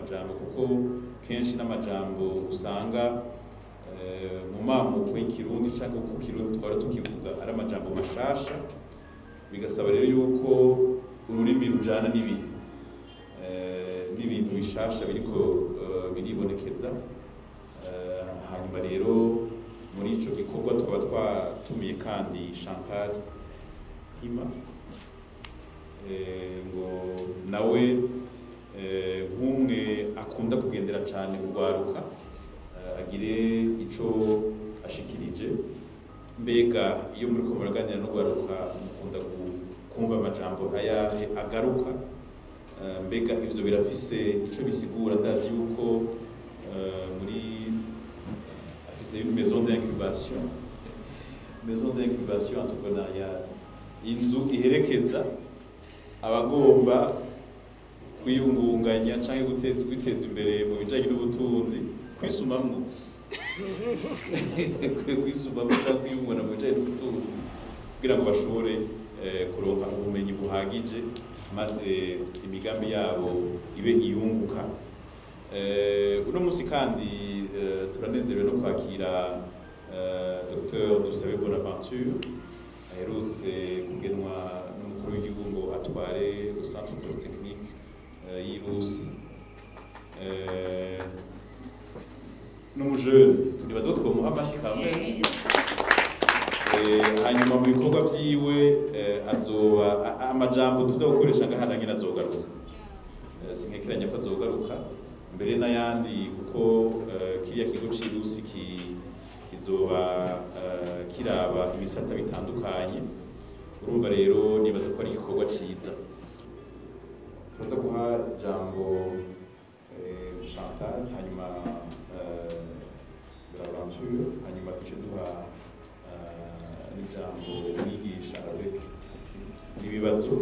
majambo kuko kenshi n'amajambo usanga mu mamuko y'ikirundi cyangwa ku kirundi twara tukivuga ari amajambo mashasha bigasaba rero yuko ururimi rujana n'ibintu bishasha biriko biribonekeza hanyuma rero muri ico gikorwa twaba twatumiye kandi Chantal Hima ngo nawe nk'umwe akunda kugendera cyane urwaruka agire ico ashikirije mbega iyo muri ko muraganira n'urwaruka mukunda kumva amajambo ayahe agaruka mbega ivyo birafise ico bisigura ndazi yuko muri afise une maison d'incubation entrepreneuriale inzu iherekeza abagomba kwiyungunganya cyangwa guteza imbere mu bijanye n'ubutunzi kwisumamwo kwisumamwo cyangwa kwiyungunganya mu bijanye n'ubutunzi kugira ngo bashobore kuronka ubumenyi buhagije maze imigambi yabo ibe iyunguka. Uno musi kandi turanezerewe no kwakira Dr Dusabe Bonaventure aherutse kugenwa n'umukuru w'igihugu ngo atware Centre Polytechnique y'Irusi. N'umujeune turibaza ko twomuha amashi kamwe hanyuma mu bikorwa vyiwe azoba amajambo tuzagukoresha ngahana nyine azogaruka sinkekeranya ko azogaruka mbere n'ayandi kuko kiriya kigo c'Irusi kizoba kiraba ibisata bitandukanye urumva rero nibaza ko ari igikorwa ciza tuza guha ijambo Chantal hanyuma Bonaventure hanyuma duce duha n'ijambo mwigisha avec n'ibibazo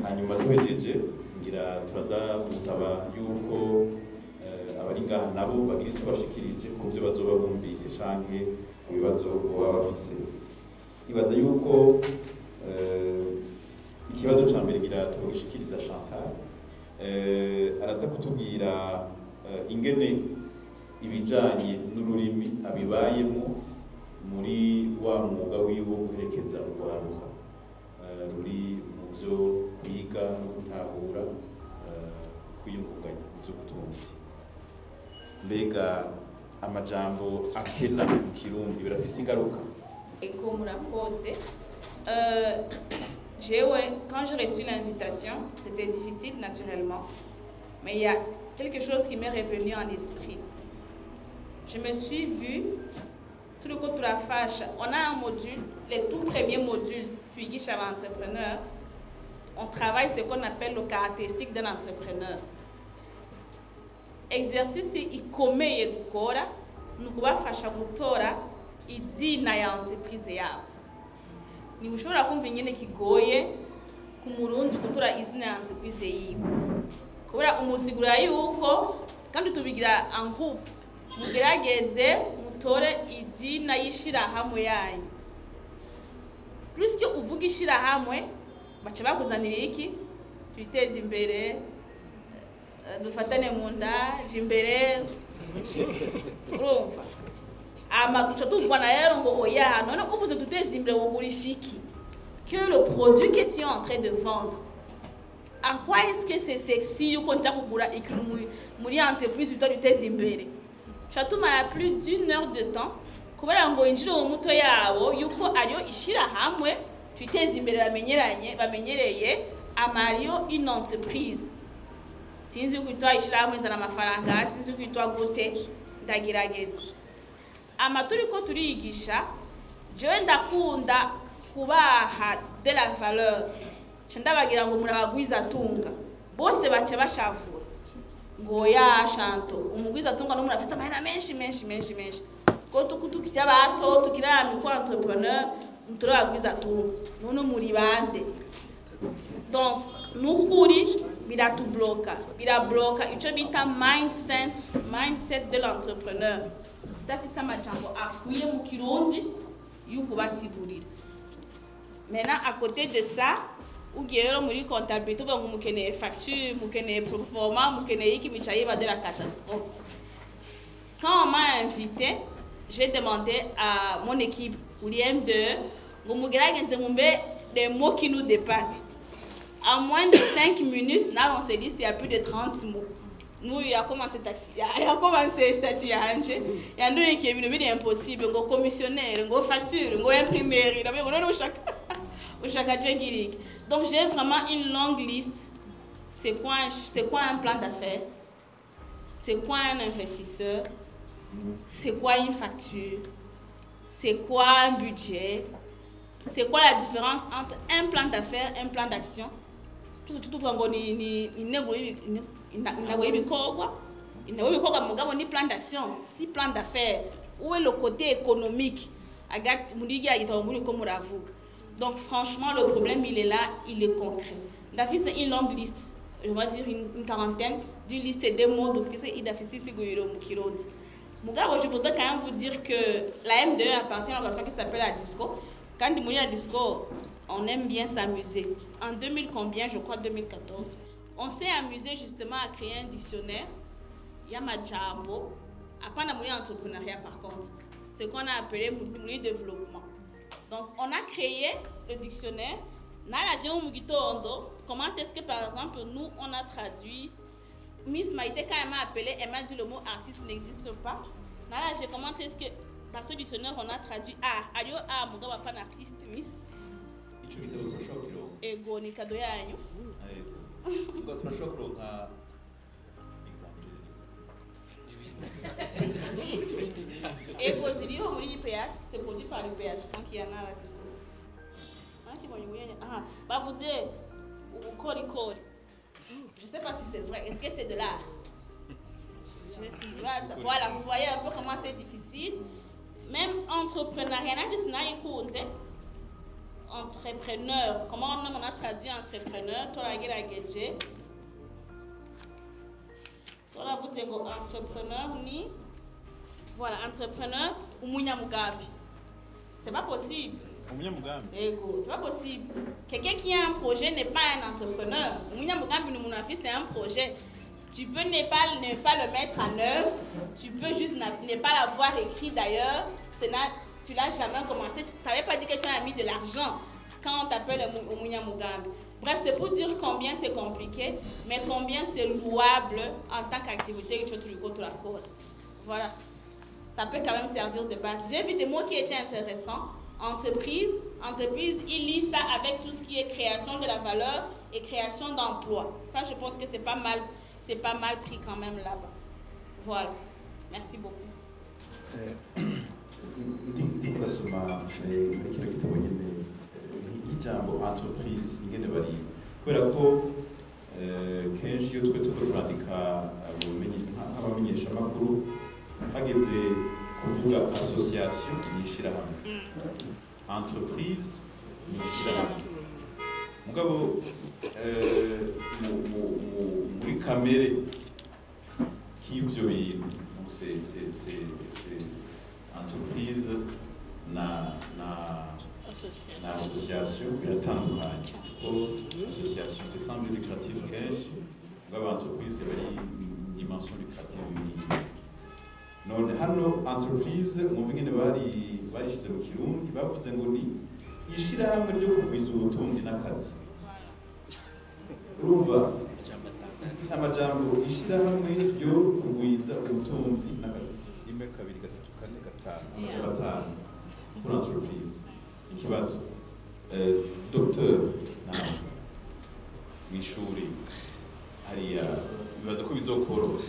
hanyuma duhejeje ngira turaza gusaba yuko abari ngaha nabo bagira icyo bashikirije ku byo bazoba bumvise canke ibibazo baba bafise ibaza yuko ikibazo ca mbere ngira tugishikiriza Chantal araza kutubwira ingene ibijanye n'ururimi abibayemo muri wa mwuga wiwe guherekeza urwaruka ruri mu byo kwiga no gutahura kwiyungunganya mu by'ubutunzi mbega amajambo akena mu kirundi birafise ingaruka eko murakoze quand j'ai reçu l'invitation c'était difficile naturellement mais il y a quelque chose qui m'est revenu en esprit je me suis vue tout le côté de la fâche on a un module les tout premiers modules twigisha l'entrepreneur on travaille ce qu'on appelle les caractéristiques d'un entrepreneur exercice ikomeye dukora nukubafasha gutora izina ya entreprise yabo ni mushobora kumva ingene kigoye ku murundi gutora izina ya entreprise yiwe kubera umusigura yuko kandi tubigira en groupe mugerageze mutore izina y'ishirahamwe yanyu plus que uvuga ishirahamwe baca bakuzanira iki twiteze imbere dufatane mu nda imbere urumva amaguca tuvana rero ngo oya none uvuze tuteze imbere wo gurishiki que le produit que tu es en train de vendre en quoi est-ce que c'est sexy yuko nta kugura ikintu muri entreprise bitaduteze imbere chatumara plus d'une heure de temps kubera ngo injire mu muto yabo yuko ariyo ishira hamwe twiteze imbere bamenyereye amariyo une entreprise sinzi kwitwa ishira hamwe zana amafaranga sinzi kwitwa gute ndagerageza amaturi ko turiyigisha jewe ndakunda kubaha de la valeur ndabagira ngo murabagwiza tunga bose bace bashavura ngo ya Chanto umugwiza tunga no murafite amahera menshi ko tukijya bato tukirami ko entrepreneur muturabagwiza tunga none muri bande donc nukuri birabloka ico bita mindset de l'entrepreneur dafisa amajambo akwiye mu kirundi yuko basigurira maintenant à côté de ça ugiye rero muri comptabilité uvuga ngo mukeneye facture mukeneye proforma mukeneye iki bicaye ba de la catastrophe. Quand on m'a invité, j'ai demandé à mon équipe ou l'IM2 ngo mugerageze mumbe des mots qui nous dépassent. En moins de 5 minutes, là on se dit il y a plus de 30 mots. Nous il a commencé taxi, il a commencé statut à Angers. Il y a deux qui est venu impossible, ngo commissionnaire, ngo facture, ngo imprimerie, au chaque donc j'ai vraiment une longue liste. C'est quoi un plan d'affaires? C'est quoi un investisseur? C'est quoi une facture? C'est quoi un budget? C'est quoi la différence entre un plan d'affaires et un plan d'action? Tout quand ni plan d'action, si plan d'affaires, où est le côté économique? Donc franchement, le problème il est là, il est concret. D'affiche c'est une longue liste, je vais dire une quarantaine, d'une liste des mots d'office et d'affiche je voudrais quand même vous dire que la M2 appartient à une organisation qui s'appelle la Disco. Quand on dit à Disco, on aime bien s'amuser. En 2000 combien, je crois 2014, on s'est amusé justement à créer un dictionnaire. Yamajambo, après on a entrepreneuriat par contre, ce qu'on a appelé le développement. Donc on a créé le dictionnaire. Comment est-ce que par exemple nous on a traduit Miss Maïté quand elle m'a appelé, elle m'a dit le mot artiste n'existe pas. Comment est-ce que dans ce dictionnaire on a traduit Ario A mon gars pas un artiste Miss. Ego ni kado yanyu. Ngo turashobora kuronka Ego ziriho muri IPH, c'est produit par IPH, donc il y en a la disco. Vous dites, je ne sais pas si c'est vrai. Est-ce que c'est de l'art? Voilà, vous voyez un peu comment c'est difficile. Même entrepreneuriat, entrepreneur, comment on a traduit entrepreneur? Voilà, vous dites entrepreneur ni. Voilà, entrepreneur ou Munyamugabi. C'est pas possible. C'est pas possible. Quelqu'un qui a un projet n'est pas un entrepreneur. C'est un projet. Tu peux ne pas le mettre en œuvre. Tu peux juste ne pas l'avoir écrit d'ailleurs. Tu l'as jamais commencé. Ça ne veut pas dire que tu as mis de l'argent quand on t'appelle Oumunya Mugambi. Bref, c'est pour dire combien c'est compliqué, mais combien c'est louable en tant qu'activité que tu as la corde. Voilà. Ça peut quand même servir de base. J'ai vu des mots qui étaient intéressants. Entreprise, il lit ça avec tout ce qui est création de la valeur et création d'emploi. Ça, je pense que c'est pas mal pris quand même là-bas. Voilà. Merci beaucoup. Entreprise ingene bari kubera ko kenshi iyo twe turandika abamenyesha makuru hageze kuvuga association n'ishirahamwe entreprise n'ishirahamwe mugabo muri kamere k'ivyo bintu c'est entreprise na association biratandukanye kuko association c'est sans but lucratif kenshi mugabo entreprise bari dimension lucrative none hano entreprise mu bingene barishize mu Kirundi bavuze ngo ni ishirahamwe ryo kugwiza ubutunzi n'akazi urumva amajambo ishirahamwe ryo kugwiza ubutunzi n'akazi rimwe kabiri gatatu kane gatanu pour entreprise ikibazo docteur na mwishuri hariya bibaza ko bizokoroha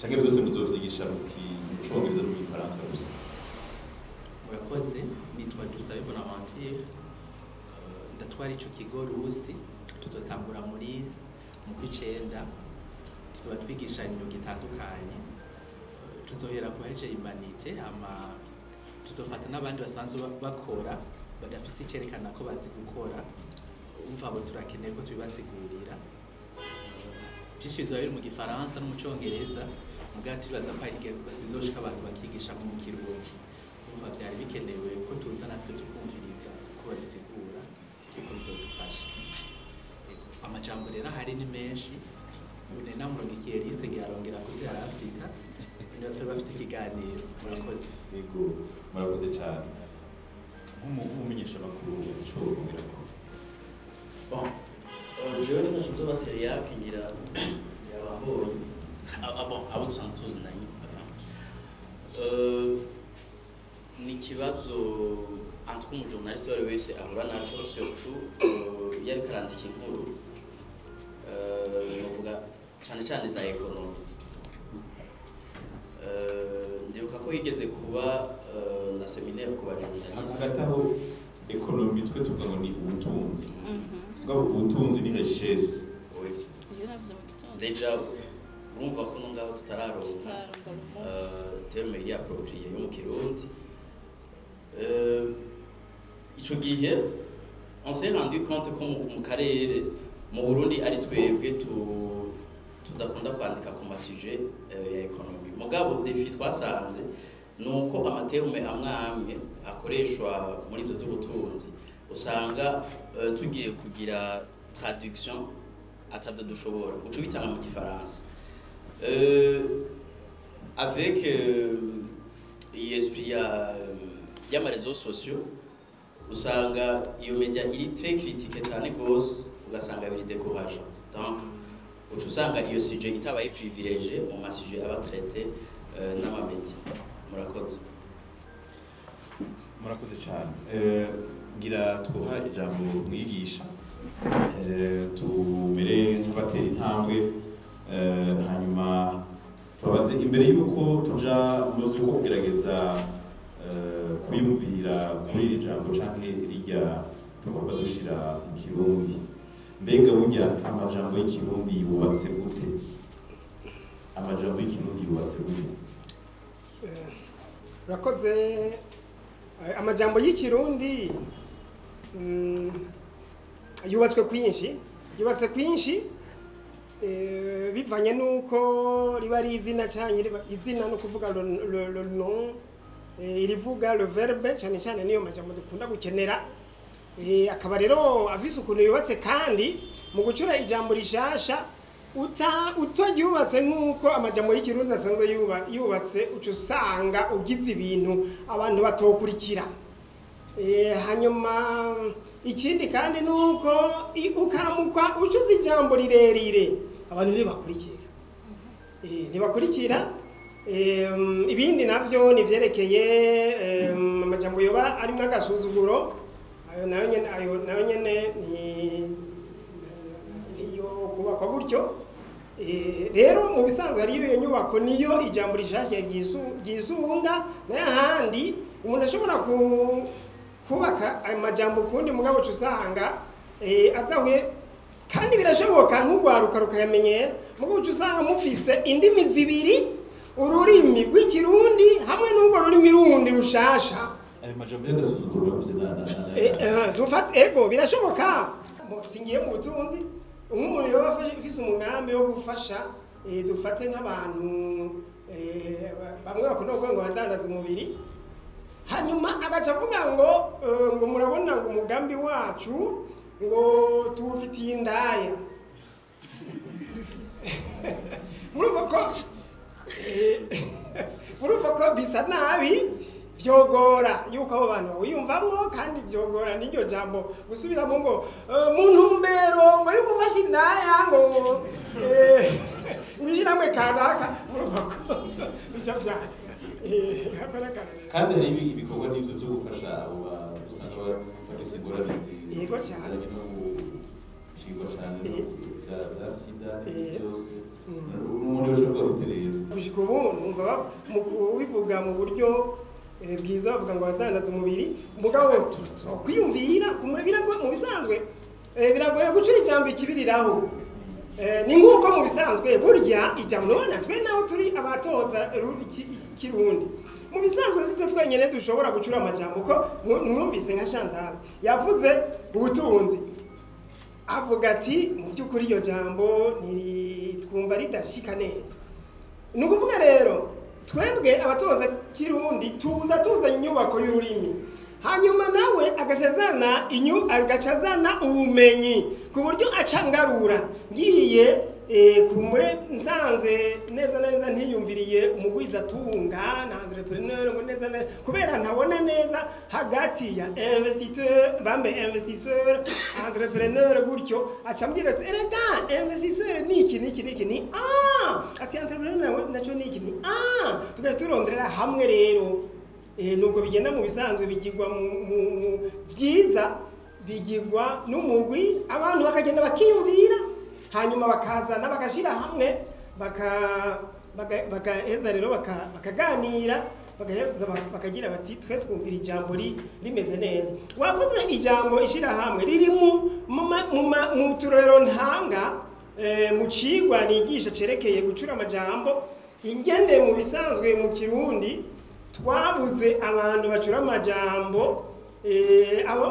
canke byose muzovyigisha mu Congereza no mu Faransa gusa. Murakoze, nitwa Dusabe Bonaventure, ndatwara ico kigo Rusi, tuzotangura mu kw'icenda, tuzoba twigisha imyuga itandukanye, tuzohera ku bahejeje humanité, tuzofata n'abandi basanzwe bakora badafise icerekana ko bazi gukora, umva abo turakeneye ko tubibasigurira. Byinshi bizoba biri mu Gifaransa no mu Congereza, mugati baza kwariga bizoshika abantu bakigisha mu Kirundi. Umva byari bikenewe ko tuza natwe tukumviriza ko barisigura kuko bizodufasha. rero hari ni menshi une namurongikiye liste ngarongera kuzira Afrika niyo twari bafite ikiganiro murakoze yego murakoze cyane nk'umumenyesha makuru cyo kugira ko bon jewe ni nacyo nzoba Seriac ngira yababonye bon abo dusanzwe tuzinanye ni ikibazo en tout cas umujournaliste wari wese ahura naco surtout yari karandika inkuru novuga cyane cyane za ekonomi ndibuka ko yigeze kuba na seminaire ku bajournaliste hagataho ekonomi twe tuvuga ngo ni ubutunzi bwabo ubutunzi ni richesse deja urumva ko no ngaho tutararonka terme iri approprié yo mu Kirundi ico gihe on s'est rendu compte ko mu karere mu Burundi ari twebwe tudakunda kwandika ku masuje ya ekonomi mugabo defi twasanze nuko amaterme amwe akoreshwa muri ibyo by'ubutunzi usanga tugiye kugira traduction atabyo dushobora uco bitanga mu gifaransa avec l'esprit y'ama réseaux sociaux usanga iyo media iri très critique cyane gose ugasanga biri décourageant donc uco usanga iyo sujet itabaye privilégié mu masuje aba traité n'amamedia murakoze murakoze cyane ngira twuha ijambo mwigisha tumere nk'abatera intambwe hanyuma tubabaze imbere y'uko tuja muzi ko kugerageza kuyumvira kuri iri jambo canke rirya tugomba dushira mu Kirundi mbega burya amajambo y'ikirundi yubatse gute amajambo y'ikirundi yubatse gute urakoze amajambo y'ikirundi yubatswe kwinshi bivanye nuko riba ari izina cyane izina no kuvuga le nom irivuga le verbe cyane cyane niyo majambo dukunda gukenera akaba rero afise ukuntu yubatse kandi mu gucura ijambo rishasha utaryubatse nk'uko amajambo y'ikirundi asanzwe yubatse uca usanga ugize ibintu abantu batokurikira hanyuma ikindi kandi nuko ukaramukwa ucuze ijambo rirerire abantu ntibakurikira ibindi navyo nivyerekeye amajambo yoba arimo agasuzuguro ayo nayo nyene niyo kubakwa gutyo rero mu bisanzwe hariyo iyo nyubako niyo ijambo rishasha ryisunga n'ahandi umuntu ashobora kubaka ayo majambo kundi mugabo usanga adahuye kandi birashoboka nk'ugwaruka rukayamenyera mugabo usanga mufise indimi zibiri ururimi rw'ikirundi hamwe n'urwo rurimi rundi rushasha ayo majambo y'agasuzuguro dufata ego birashoboka singiye mu butunzi umuntu yoba afise umugambi wo gufasha dufate nk'abantu bamwe bakunda kuvuga ngo badandaza umubiri hanyuma agaca avuga ngo murabona ngo umugambi wacu ngo tuwufitiye indaya murumva ko bisa nabi vyogora yuko abo bantu bawiyumvamwo kandi vyogora n'iryo jambo gusubiramo ngo mu ntumbero ngo y'ubufasha indaya ngo mwishiramwe kanaka murumva ko bica vyane kandi hari ibikorwa n'ibyo byo gufasha abo usanga bafise ingorane yego cyane shingwa cyane za sida byose umuntu ushobora guterera gushika ubu numva bivuga mu buryo bwiza bavuga ngo badandaza umubiri umugabo kwiyumvira mu bisanzwe biragoye gucura ijambo ikibiriraho ni nk'uko mu bisanzwe burya ijambo none twe naho turi abatoza kirundi mu bisanzwe sicyo twenyene dushobora gucura amajambo ko mwumvise nka Chantal yavuze ubutunzi avuga ati mu by'ukuri iyo jambo twumva ridashika neza ni ukuvuga rero twebwe abatoza kirundi tuzanye inyubako y'ururimi hanyuma nawe agacazana ubumenyi ku buryo acangarura ngiye kumure nsanze neza na neza ntiyumviriye umugwiza tunga na entrepreneur ngo neza kubera ntabona neza hagati ya investisseur entrepreneur gutyo acambwira ati erega investisseur ni iki ni ati entrepreneur naco ni iki tugaye turondera hamwe rero nubwo bigenda mu bisanzwe bigirwa mu vyiza bigirwa n'umugwi abantu bakagenda bakiyumvira hanyuma bakazana bagashira hamwe bagaheza rero bakaganira bakagira bati twe twumvira ijambo rimeze neza wavuze ijambo ishira hamwe riri mu turero ntanga mu cigwa nigisha cerekeye gucura amajambo ingene mu bisanzwe mu Kirundi twabuze abantu bacura amajambo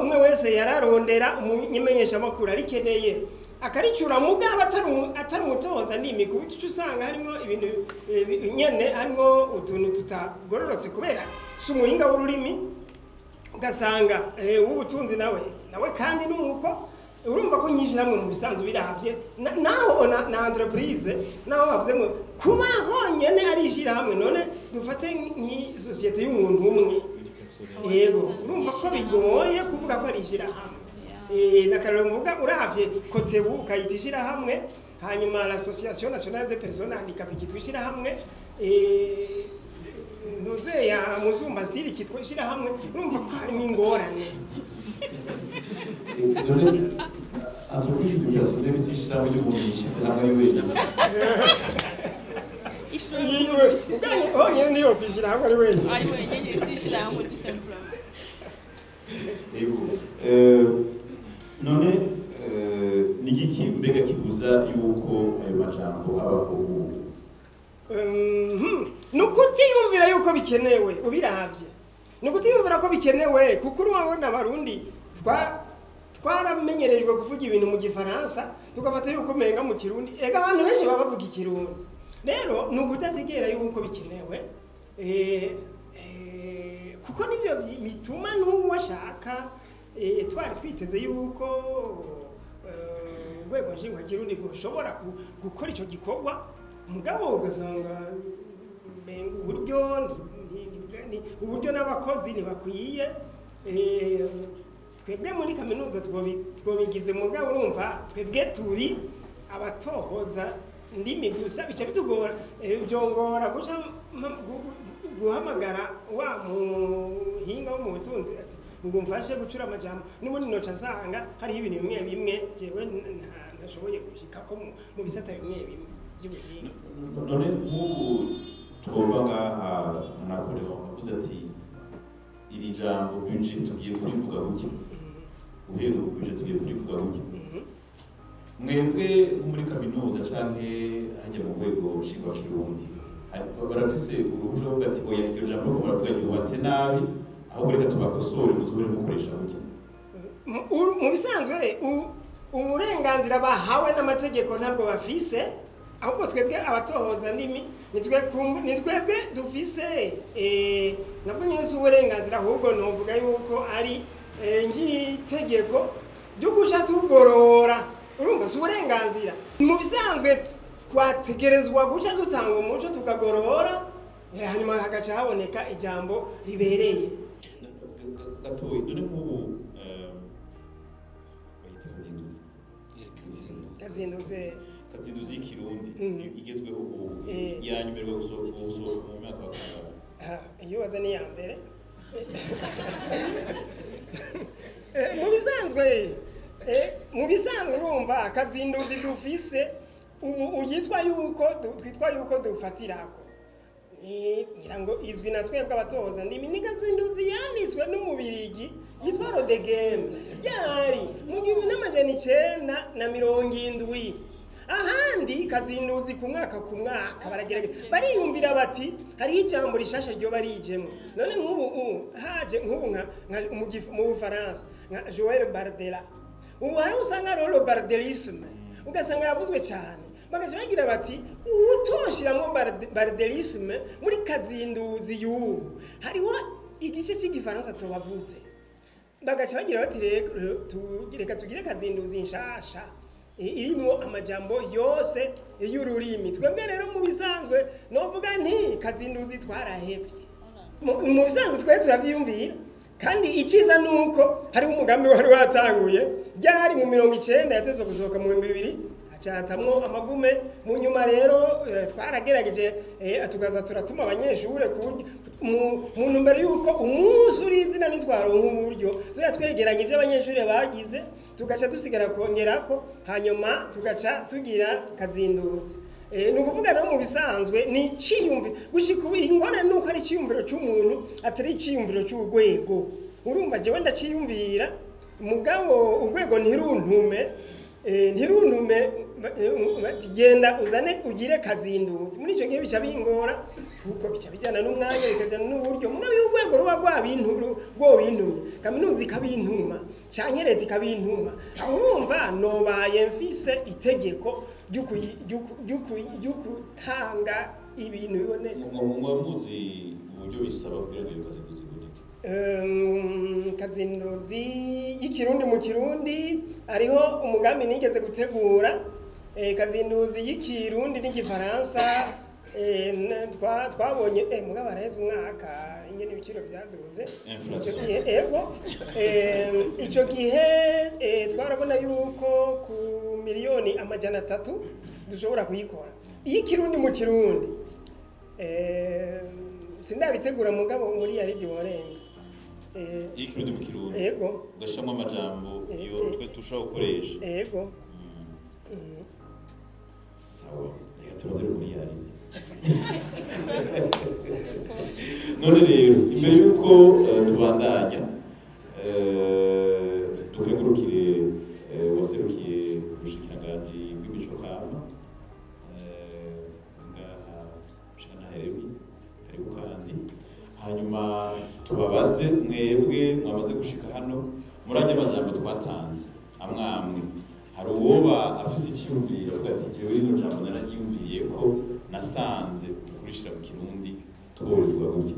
umwe wese yararondera umunyemenyesha makuru arikeneye akaricura mugabo atari umutoza ndimi kuko icyo usanga harimo ibintu nyene harimo utuntu tutagororotse kubera si umuhinga w'ururimi ugasanga w'ubutunzi nawe kandi nuko urumva ko nyinshi namwe mu bisanzwe biravye naho na entreprise naho bavuze ngo kuba honyene ari ishira hamwe none dufate nk'isosiyete y'umuntu umwe yego urumva ko bigoye kuvuga ko ari ishira hamwe nakarero mvuga uravye kotebu ukayita ishira hamwe hanyuma l'association nationale des personnes handicapées kitwa ishira hamwe ntuze ya muzumba stili kitwa ishira hamwe urumva ko harimo ingorane entreprise d'éducation deve se ishira hamwe y'umuntu yishize hamwe ari wenyine honyine niyo kwishira hamwe ari wenyine si ishira hamwe tout simplement. None nigiki mbega kibuza yuko ayo majambo abaho nukutiyumvira yuko bikenewe ubiravye nukutiyumvira ko bikenewe kuko urabona abarundi twaramenyerejwe kuvuga ibintu mu gifaransa tugafata yuko menga mu Kirundi ega abantu benshi baba bavuga ikirundi rero nukutategera yuko bikenewe kuko nivyo bituma n'ubu washaka twari twiteze yuko urwego nshingwa Kirundi bushobora gukora ico gikorwa mugabo ugasanga uburyo n'abakozi ntibakwiye twebwe muri kaminuza twobigize mugabo urumva twebwe turi abatohoza ndimi gusa bica bitugora byongora guca guhamagara wa muhinga wo mu butunzi ngo mfashe gucura amajambo n'ubundi noca nsanga hariho ibintu bimwe bimwe jewe ntashoboye gushika ko mu bisata bimwe bimwe by'ubuhinga. None nk'ubu twumva ngaha Napoleon avuze ati iri jambo budget tugiye kurivuga gutya uhera budget tugiye kurivuga gutya mwebwe muri kaminuza canke hajya mu rwego nshingwa Kirundi barafise uruhushya rwo ati oya iryo jambo ko baravuga ryubatse nabi ahubwo reka tubakosore muzubire mukoresha gutya mu bisanzwe uburenganzira bahawe n'amategeko ntabwo bafise ahubwo twebwe abatohoza ndimi nitwebwe dufise nabwo nyine si uburenganzira ahubwo novuga yuko ari nk'itegeko ryo guca tugorora urumva si uburenganzira mu bisanzwe twategerezwa guca dutanga umuco tukagorora hanyuma hagaca haboneka ijambo ribereye gatoyi none nk'ubu kazinduzi y'ikirundi igezweho ubu yanyemerwa gusohoka mu mwaka wa gatanu iyo waza ni iya mbere mu bisanzwe urumva akazinduzi dufise ubu uyitwa yuko twitwa yuko dufatirako ngira ngo izwi na twebwe abatoza ndimi ni kazinduzi yanitswe n'umubirigi yitwa Rodegem ryari mu 1970 ahandi kazinduzi ku mwaka baragerageza bariyumvira bati hariho ijambo rishasha ryo barijemo none nk'ubu haje nk'ubu mu Bufaransa nka Joël Bardella ubu hari usanga rero bardelisme ugasanga yavuzwe cyane bagaje bagira bati utoshiramo bardelisme muri kazinduzi y'ubu hariho igice cy'igifaransa tobavuze bagaca bagira bati reka tugire kazinduzi nshasha irimo amajambo yose y'ururimi. Twebwe rero mu bisanzwe novuga nti kazinduzi twarahevye, mu bisanzwe twe turavyiyumvira, kandi iciza nuko hari umugambi wari watanguye ryari mu 90 yatezwe gusohoka mu 2000 acatamwo amagume. Mu nyuma rero twaragerageje tukaza turatuma abanyeshure mu ntumbero yuko umunsi uri izina nitwaronka uburyo tuya twegeranye ivy'abanyeshure bagize, tugaca dusigara kongerako, hanyuma tugaca tugira kazinduzi. Ni ukuvuga rero mu bisanzwe ni iciyumviro gushika ubu ingone nuko ari iciyumviro c'umuntu atari iciyumviro c'urwego. Urumva jewe ndaciyumvira mugabo urwego ntiruntume genda uzane ugire kazinduzi. Muri ico gihe bica bingora kuko bica bijana n'umwanya bikajana n'uburyo. Mugabo y'urwego ruba rwabintumye, kaminuza ikabintuma canke leta ikabintuma, urumva nobaye mfise itegeko ry'ugutanga ibintu biboneka. muzi uburyo bisaba kugira ngo kazinduzi iboneke? Kazinduzi y'ikirundi mu kirundi ariho umugambi nigeze gutegura, kazinduzi y'ikirundi n'igifaransa twabonye mugabo araheze umwaka ingene ibiciro byaduze ego. Ico gihe twarabona yuko ku miliyoni 300 dushobora kuyikora iy'ikirundi mu kirundi. Sindabitegura mugabo muri yaridi worenga ikirundi mu kirundi ego ugashiramo amajambo iyo twe tushobora gukoresha ego. Sawa, reka turondere muri yaridi. None rero imbere yuko tubandanya tukengurukire waserukiye ubushikiranganji bw'imico kama ngaha Shana Heremi ariko kandi hanyuma tubabaze mwebwe mwamaze gushika hano muranye amajambo twatanze amwamwe. Hari uwoba afise icyumviro avuga ati jewe rino jambo naragiyumviriye ko nasanze kurishira mu kirundi tworivuga gutya.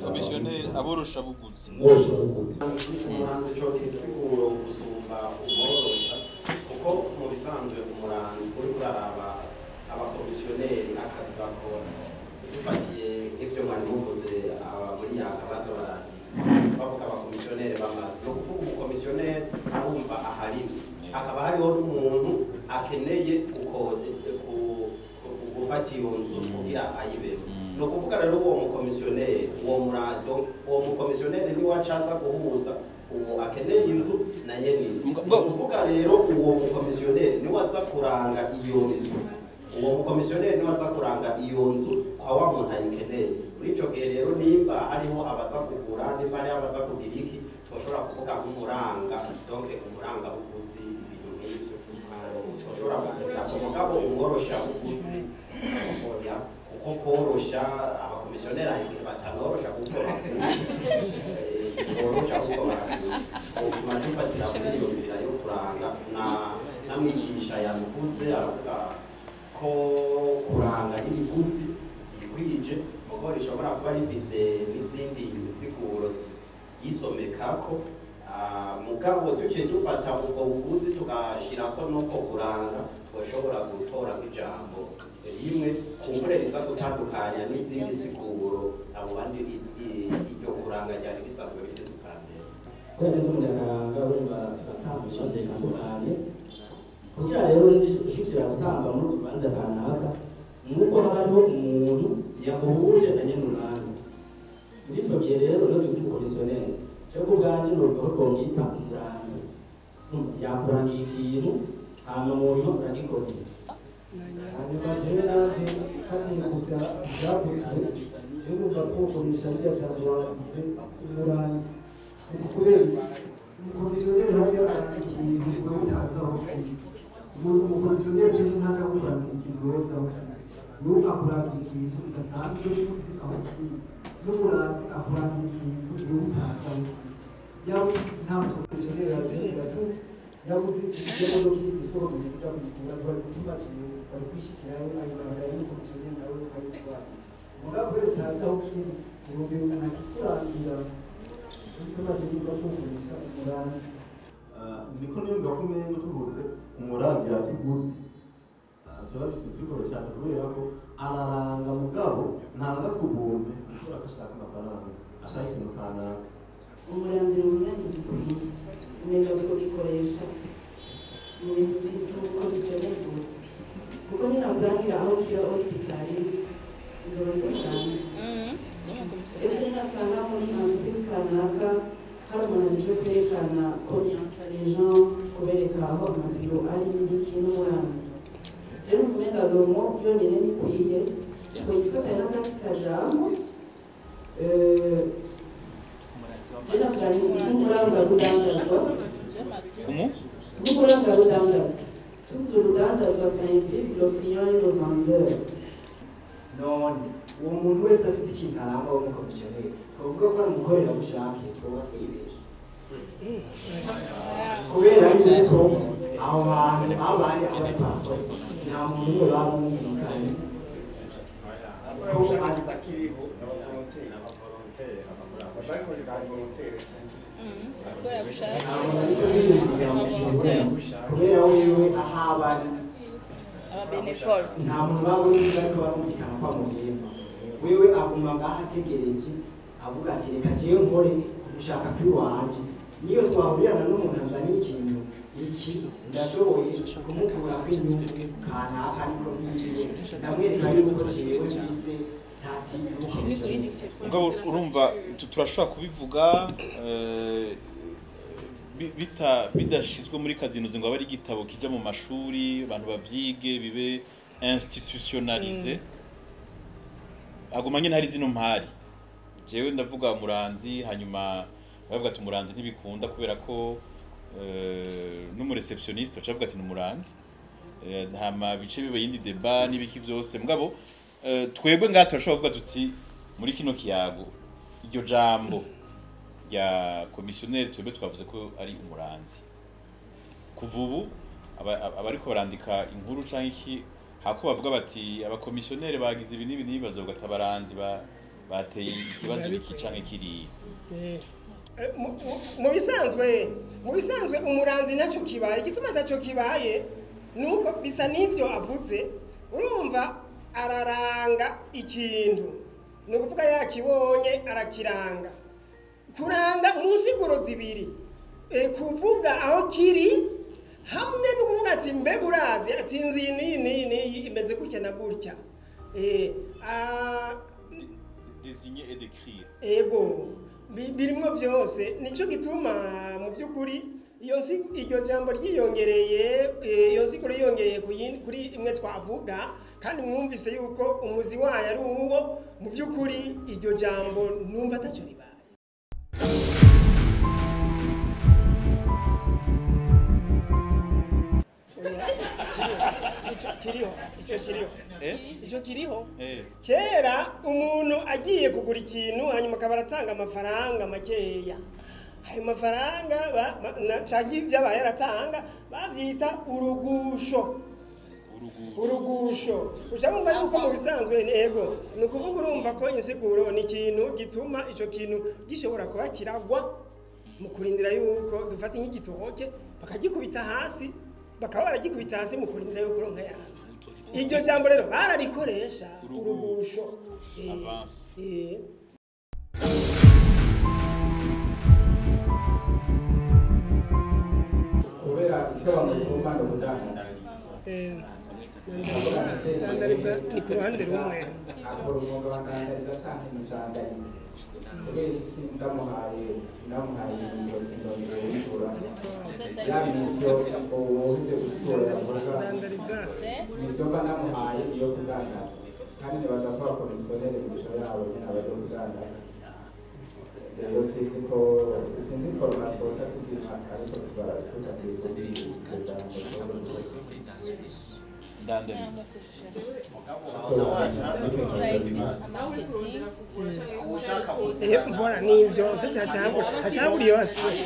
Komisiyoneri aborosha buguzi umuranzi cyo kisiguro gusumba umorosha kuko mu bisanzwe umuranzi uri kuraraba abakomisiyoneri akazi bakora dufatiye ibyo mwari muvuze muri yakabaza bavuga abakomisiyoneri bamaze no kuvuga umukomisiyoneri arumva ahari inzu akaba hariho n'umuntu akeneye gufata iyo nzu kugira ayibemo. No kuvuga rero uwo mukomisiyoneri uwo mukomisiyoneri niwe acaza guhuza uwo akeneye inzu na nyene inzu. Kuvuga rero uwo mukomisiyoneri niwe aza kuranga iyo nzu, uwo mukomisiyoneri niwe aza kuranga iyo nzu kwa wa muntu ayikeneye. Muri ico gihe rero nimba hariho abaza kugura, nimba hariho abaza kugira iki, twoshobora kuvuga nk'umuranga, donc umuranga buguzi ibintu nk'ivyo twoshobora kuvuga umugabo umworosha buguzi kuko korosha abakomisiyoneri igihe batanorosha kuko korosha kuko bakuma tufatira muri iyo nzira yo kuranga na mwigisha yavuze aravuga ko kuranga n'ibigufi yikwije kuko rishobora kuba rifise n'izindi nsiguro yisomekako mugabo duce dufata ubwo buguzi tugashirako nuko kuranga twoshobora gutora nk'ijambo rimwe kumbure riza gutandukanya n'izindi siguro abo bandi iryo kuranga ryari risanzwe rifise ukambere kubera ko munyakaranga urumva batambutse batandukanye kugira rero ushikira gutamba muri urubanza kanaka nuko haba hariho umuntu yakuhuje na nyene urubanza. Muri icyo gihe rero n'urugo twamwita umuranzi yakurangira ikintu hama mu nyuma uragikoze hanyuma jewe naje katinkuta ivyavuzwe jewe numva twokoresha rya jambo bavuze umuranzi kubera umukomisiyoneri hajya ikintu utazaho umukomisiyoneri jewe ntaja kurangira ikintu wozaho nuko akurangira ikintu udasanzwe uzi aho kiri n'umuranzi akurangira ikintu wowe utazaho yabuze nta mukomisiyoneri azigira yabuze ikibazo kiri gusohoka kuja kugura bari gutuma bari kwishikirayo ayibara y'umukomisiyoneri nawe ari kubana mugabo kubera utazi aho kiri urugero ntakikurangira bituma rero kugurisha umurangi niko niyumva ko umenye tuvuze umurangi yakiguzi turabisigura cyane kubera ko araranga mugabo ntanga kubumbe ashobora gushaka amafaranga ashaka ikintu kanaka umuranzi n'umurangi gikwiye umenya kubikoresha mu bintu by'isukumisiyoneri gusa kuko ninakurangira aho kira hospitali nzora umurangi ese nasanga muri entreprise kanaka hari umuntu ajejwe kwerekana orienta les gens kubereka aho amabiro ari n'ikintu n'umuranzi jewe kumenga lomo yonyene nikwiye twoyifatanya n'akandi kajambo n'uburanga rudandazwa tuzi urudandazwa simplique le client et le vendeur none uwo muntu wese afite ikintu arangwa w'umukomisiyoneri twavuga ko ari umukorerabushake twoba twibesha kubera yuko aho hantu abandi abatakora nta muntu umwe baba bumvikanye ko aza kiriho kubera wewe aho abari nta muntu baba bumvikanye ariko barumvikana ko amuhemba wewe aguma ngaho ategereje avuga ati reka jewe nkore gushaka kw'iwanje niyo twahurirana n'umuntu anzaniye ikintu iki ndashoboye kumukura kw'inyungu kanaka ariko ntiyiwe ndamwereka yuko jewe mfise stati y'umukomisiyoneri mugabo urumva turashobora kubivuga bidashizwe muri kazinuzi ngo abe ari igitabo kija mu mashuri abantu bavyige bibe institutionnalisé aguma nyine hari zino mpari jewe ndavuga umuranzi hanyuma bavuga ati umuranzi ntibikunda kubera ko n'umureceptioniste bavuga ati n'umuranzi ntama bice bibe yindi débat n'ibiki byose mugabo twebwe ngaha turashobora kuvuga tuti muri kino kiyago iryo jambo rya commissionnaire twebwe twavuze ko ari umuranzi kuva ubu abariko barandika inkuru canke iki hako bavuga bati abakomisiyoneri bagize ibi n'ibi n'ibibazo gatabaranzi bateye ikibazo iki canke kiri mu bisanzwe umuranzi ntacyo kibaye igituma ntacyo kibaye nuko bisa n'ibyo avuze urumva araranga ikintu ni ukuvuga yakibonye arakiranga kuranga mu nsiguro zibiri kuvuga aho kiri hamwe no kuvuga ati mbega urazi ati nzi n'iyi imeze gutya na gutya désigner et décrire ego birimo byose nico gituma mu by'ukuri iryo jambo ryiyongereye iyo nsiguro yiyongereye kuri imwe twavuga kandi mwumvise yuko umuzi wayo ari uwo mu by'ukuri iryo jambo numva atacyo ribaye icyo kiriho kera umuntu agiye kugura ikintu hanyuma akaba aratanga amafaranga makeya ayo mafaranga cyangwa ibyo aba yaratanga babyita urugusho uca wumva yuko mu bisanzwe ego ni ukuvuga urumva ko insiguro ni ikintu gituma icyo kintu gishobora kuba kiragwa mu kurindira yuko dufata nk'igitoke bakagikubita hasi bakaba baragikubita hasi mu kurindira yuko uronka yanjye iryo jambo rero bararikoresha urugusho kubera isobanura ku mpande ndandariza ni ku ruhande rumwe akora umwuga wa ndandariza cyangwa umujandariza ndamuhaye indondero y'itora yabisyo ubuhinde gutora yavuga isomba namuhaye iyo kudandaza kandi nibaza ko abakomisiyoneri imisoro yabo nyine abaje kudandaza rero sinzi ko formation tugira ariko tugateza ndandariza voilà nivyo en fait hachabura iyo aspect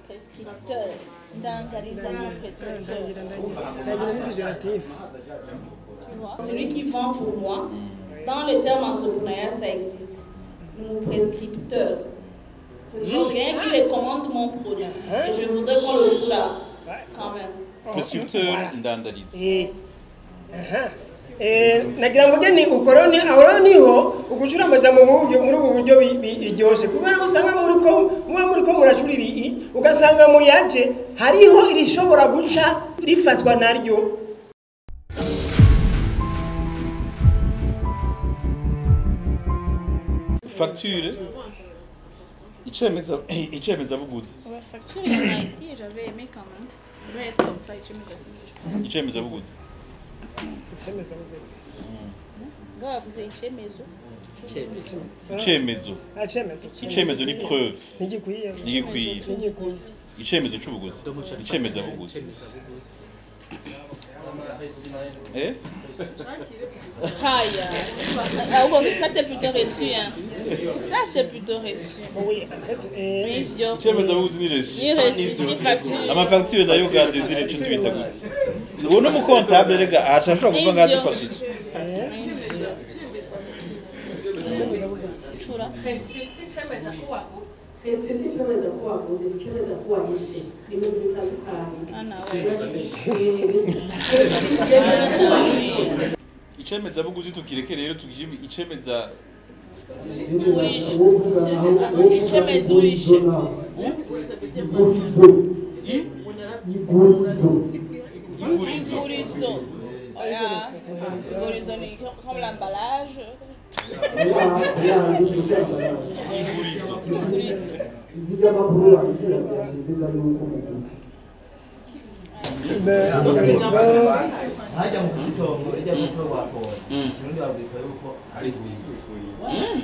prescripteur ndangariza mon prescripteur celui qui vend pour moi dans le terme entrepreneurial ça existe mon prescripteur c'est quelqu'un qui recommande mon produit et je voudrais qu'on le joue là quand même prescripteur ndandariza nagira ngo ni ukoroni aho niho ugucura amajambo muri ubu buryo biryoshe kuko usanga muri ko muracurira ugasanga mu yaje hariho irishobora guca rifatwa naryo facture icemeza buguzi facture il y en a ici et j'avais aimé quand même ça doit être comme ça icemeza buguzi ngavuze icemezo icemezo ni preuve ntigikwiye icemezo c'ubuguzi icemeza buguzi ça c'est plutôt reçu hein. Ça c'est plutôt reçu. Oui, en fait icemeza buguzi ni reçu. Ni reçu si facture. Ama facture nayo gandezire cyo tubita gute. Uwo no mu comptable rega acha ashobora kuva ngandi fasije. Chura. Icemeza buguzi tukireke rero tugishimi icemeza urishe icemeza urishe igurizo igurizo ni comme l'emballage igurizo hajya mu kuzitongo ijya mu kuro wakora kirundi babwirwa yuko ari igurizo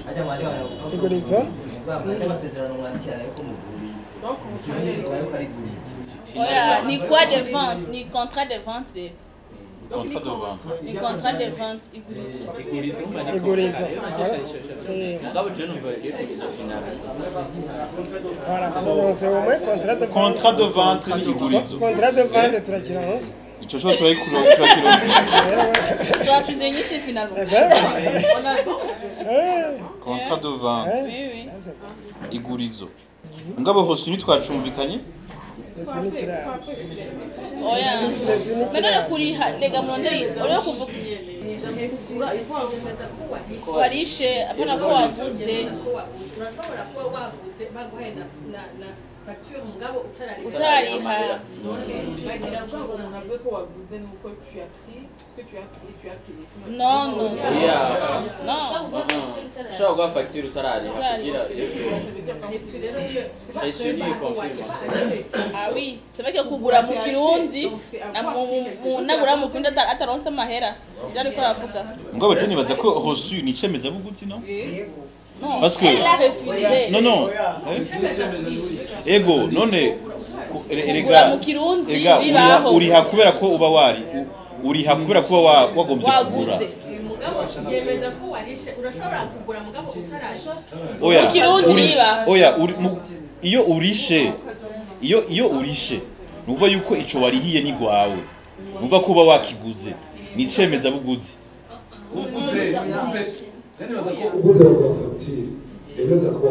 hajya mu hajya igurizo amasezerano mwandikirana yuko mugurizo kirundi babwirwa yuko ari igurizo oya ni quoi de vente ni contrat de vente contrat de vente ni contrat de vente igurizo mugabo je numva igurizo final voilà tunaronse au moins contrat de vente ni igurizo contrat de vente turakironse ico cyo turakironse turatuzengishije finalement contrat de vente oui igurizo mugabo hose ni twacumvikanye oya menone kuriha lega muronderi uriyo kuvuga warishe apana ko wavuze urashobora kuba wavuze baguhenda na facture mugabo utariha bagira ngo umuntu avuge ko wavuze nuko tu as pris ce que tu as pris non ushobora guha facture utarariha kugira reçu ni confirmation ah oui c'est vrai que kugura mu kirundi na nagura mu kirundi ataronse amahera ibyo ariko aravuga mugabo je nibaza ko reçu ni icemeza buguzi no non parce que elle a refusé non ego none erega mu kirundi bibaho uriha kubera ko uba uriha kubera ko wagombye kugura yemeza ko warishe urashobora kugura mugabo utarashe oya mu kirundi bibaho oya iyo urishe nuva yuko ico warihiye ni gwawe nuva ko uba wakiguze ni icemeza buguzi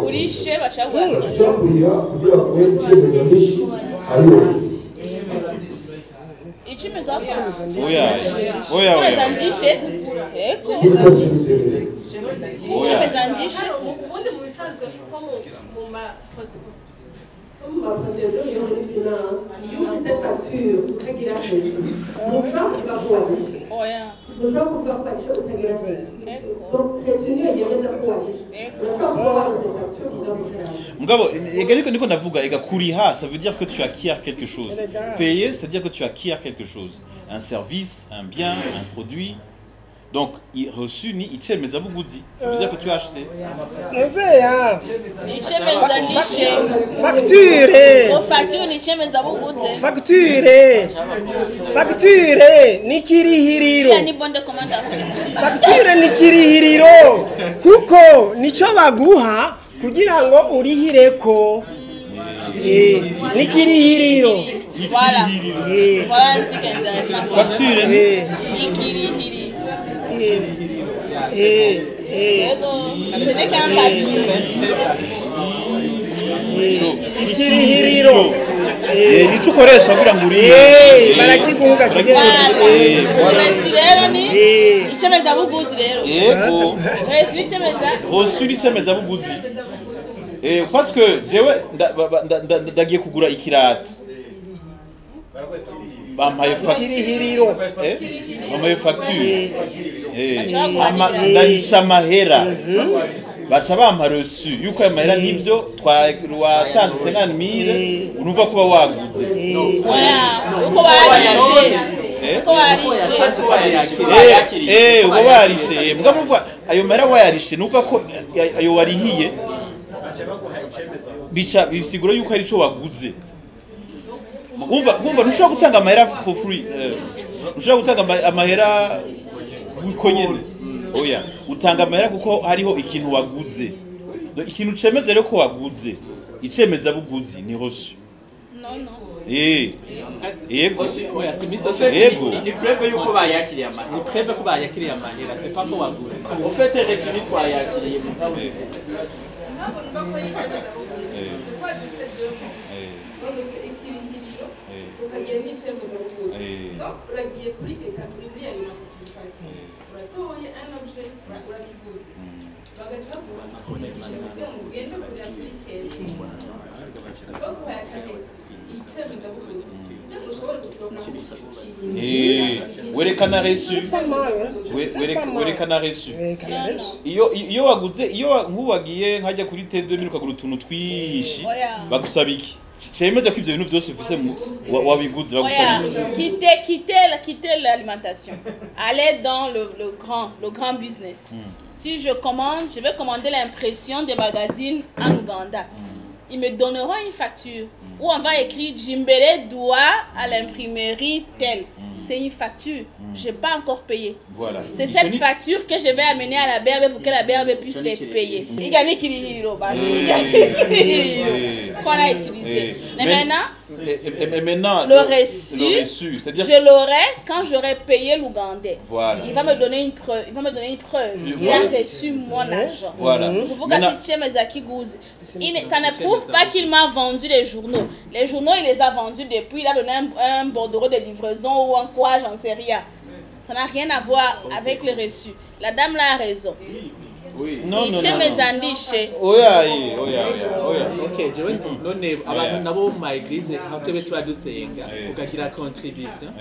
urishe bacagura icimeza oya ndishe eko icimeza ndishe ubundi mu bisanzwe ko mu ma procédure yo muri finance iyo ufise facture utagira hejuru ntushobora kuvuga ko warishe ntushobora kuvuga ko warishe utagira hejuru donc reçu niyo yemeza ko warishe urashobora kuba waroze facture izo gushaka Mugabo, niko ndavuga, ega kuriha, ça veut dire que tu acquiers quelque chose. Payer, c'est-à-dire que tu acquiers quelque chose. Un service, un bien, un produit. Donc, reçu ni icemeza buguzi. Ça veut dire que tu as acheté. Icemeza ndishe. Facture. Facture ni icemeza buguzi. Facture ni kirihiriro. Ya ni bonde commanda. Facture ni kirihiriro. Kuko nico baguha kugira ngo urihireko. Ni kirihiriro. Voilà. Voilà un truc intéressant. Facture ni kirihiri. C'est qu'un papier. Ikirihiriro. Nico ukoresha kugira ngo uri. Barakiguga rero ni icemeza buguzi rero. Yego. Reçu ni icemeza buguzi. Parce que jewe ndagiye kugura ikirato. Bampaye facture. Bampaye facture. Ndarisha amahera. Baca bampa reçu yuko ayo mahera nivyo watanze 50,000 urumva kuba waguze. Uko warishe. Uko warishe. Uko warishe. Mugabo umva ayo mahera wayarishe numva ko ayo warihiye bica bisigura yuko ari ico waguze. Umva ntushobora gutanga amahera for free. Ntushobora gutanga amahera uko nyene. Oya, utanga amahera kuko hariho ikintu waguze. Ikintu cemeza rero ko waguze. Icemeza buguzi ni reçu. Non. Yego. Oya, yego. Ni preuve yuko bayakiriye amahera. Ni preuve ko bayakiriye amahera, c'est pas ko waguze. En fait, reçu ni twayakiriye mu kawe. ukagira n'icemeza buguzi donc uragiye kuri categorie muri alimentation uratoye un objet urakiguze bagaca bavuga ngo ugende kujya kuri kesi baguhaye akahesi icemeza buguzi ntabwo ushobora gusohoka werekana reçu. Werekana reçu. Iyo waguze nk'uwagiye nkajya kuri T2000 ukagura utuntu twishi bagusaba iki? Cemeza ko ivyo bintu byose ufise wabiguze bagusaba quitter l'alimentation. Aller dans le grand business. Si je commande, je vais commander l'impression des magazines en Ouganda. Ils me donneront une facture où on va écrire Jimbere doit à l'imprimerie telle. C'est une facture. Je n'ai pas encore payé. Voilà. C'est cette facture que je vais amener à la BRB pour que la BRB puisse les payer. Il gagne Kirihiro, qu'on a utilisé. Mais maintenant, le reçu, je l'aurai quand j'aurai payé l'Ougandais. Voilà. Il va me donner une preuve. Il a reçu mon argent. Voilà. Ça ne prouve pas qu'il m'a vendu les journaux. Les journaux, il les a vendus depuis. Il a donné un bordereau de livraison ou un quoi, j'en sais rien. Ça n'a rien à voir avec le reçu. La dame là a raison. Oui. Non. Oya. Okay, jewe none abantu nabo mu eglise aho twebe turadusenga ukagira contribution.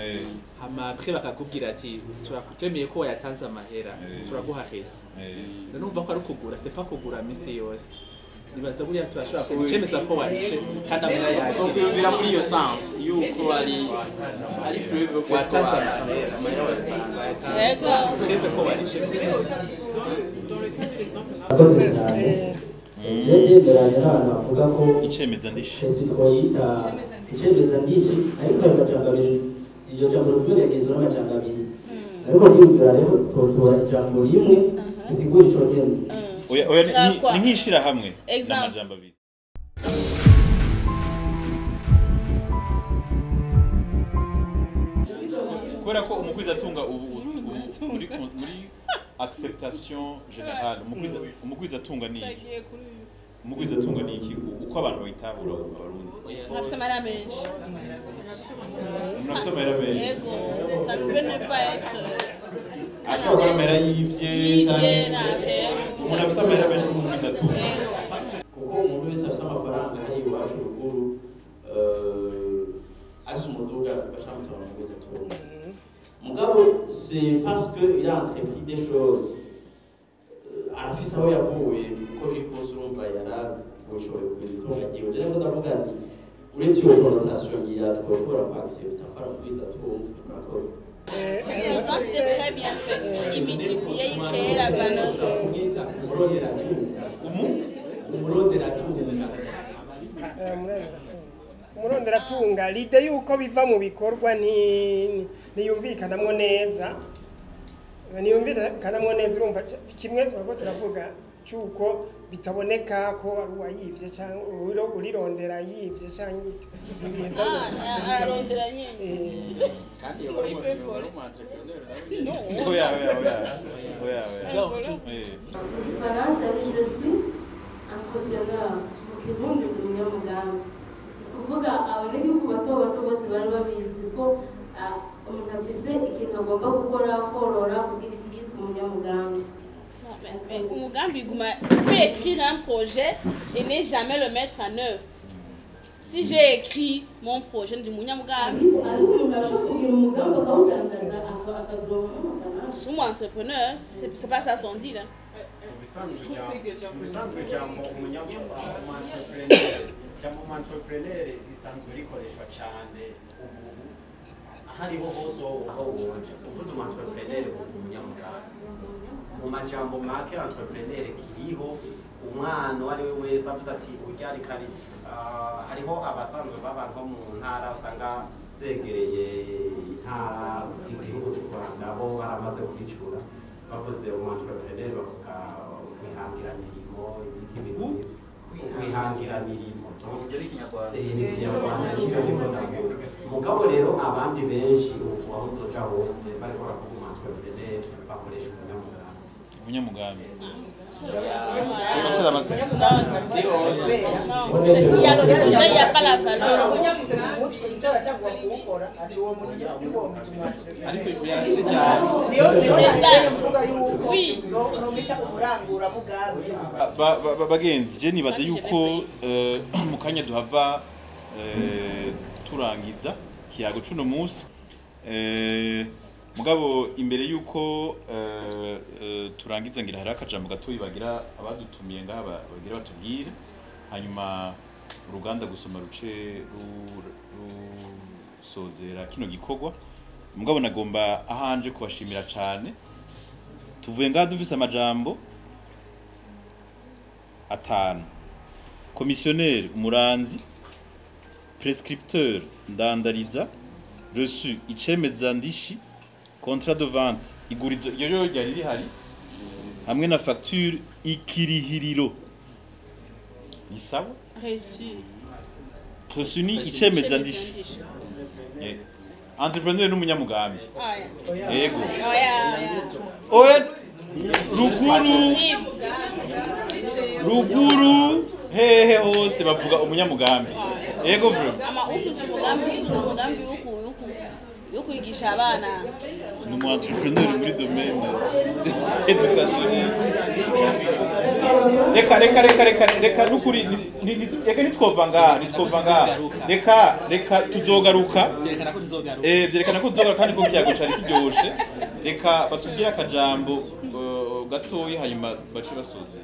Hama après bakakubwira ati turakutemeye ko yatanze amahera turaguha reçu. None umva ko ari kugura c'est pas kugura misi yose. Nibaza buriya turashobora kucemeza ko warishe kandi amahera yaje. Bira muri iyo sens yuko ari preuve ko watanze amahera watanze. Preuve ko warishe. Akoze cyane yegeranye n'abantu bavuga ko icemeza ndishi twayita icemeza ndishi ariko ayo majambo abiri iryo jambo ry'uburenganzira n'amajambo abiri ariko niyumvira rero tutora ijambo rimwe risigura ico genda ni nkishira hamwe n'amajambo abiri. Kubera ko umukwiza atunga muri acceptation générale umukwiza atunga ni iki? Umukwiza atunga ni iki? Uko abantu bayitahura abarundi. Nafse amahera menshi. Nafse amahera menshi. Yego, ça ne peut pas être ashobora gukora amahera yivye umuntu afise amahera menshi umukwiza atunga. Kuko umuntu wese afise amafaranga hari iwacu ruguru tunga mugabo c'est parce que il a entrepris des choses arafise aho yavuye uko biri kose urumva yarabushoboye kugeza itunga ryiwe je rero ndavuga nti uretse iyo connotation ngira twoshobora kuaccepta para kwiza tunga murakoze. C'est très bien fait. Il multiplie, il crée la valeur. umuronderatunga lide yuko biva mu bikorwa ntiyumvikanamwo neza urumva kimwe twako turavuga cyuko bitaboneka ko ari uwayivye cyangwa urirondera yivye cyangwa ibiheza ararondera nyine kandi Ifaransa ari je suis entrepreneur mu kirundi ni umunyamugambi kuvuga abanyagihugu bato bato bose bari babizi ko umuntu afise ikintu agomba gukora korora kugira iki yitwa umunyamugambi. Umugambi peut écrire un projet et ne jamais le mettre en œuvre. Si j'ai écrit mon projet du Munyamugambi, je suis entrepreneur, c'est pas ça son dit là. hariho hose uvuze umu-entrepreneur umunyamugambi mu majambo make entrepreneur kiriho umwana uwo ari we wese avuze ati urya ari kari hariho abasanzwe baba nko mu ntara usanga zegereye intara igihugu cy'u Rwanda bo baramaze kubicura bavuze umu-entrepreneur bavuga kwihangira mirimo kwihangira mirimo mugabo rero abandi benshi aho uzoja hose bariko baravuga umu-entrepreneur bakoresha umunyamugambi Il y a le projet, il n'y a pas la valeur. C'est ça. Oui. Bagenzi je nibaze yuko mu kanya duhava turangiza kiyago cuno munsi mugabo imbere yuko turangiza ngira hari akajambo gatoyi bagira abadutumiye ngaha bagira batubwire hanyuma uruganda gusoma ruce rusozera kino gikorwa mugabo nagomba ahanje kubashimira cyane tuvuye ngaha dufise amajambo atanu commissionnaire umuranzi prescripteur ndandariza reçu icemeza ndishi contrat de vente igurizo iyo ryo ryari rihari hamwe na facture ikirihiriro ni sawa reçu ni icemeza ndishi entrepreneur n'umunyamugambi yego oya ruguru hehe hose bavuga umunyamugambi yego bro ama ufite umugambi yo kwigisha abana ni entrepreneur muri domaine educationnel reka nukuri reka nitwova ngaha reka tuzogaruka byerekana ko tuzogaruka kandi ko kiyago cari kiryoshe reka batubwire akajambo gatoyi hanyuma bace basoze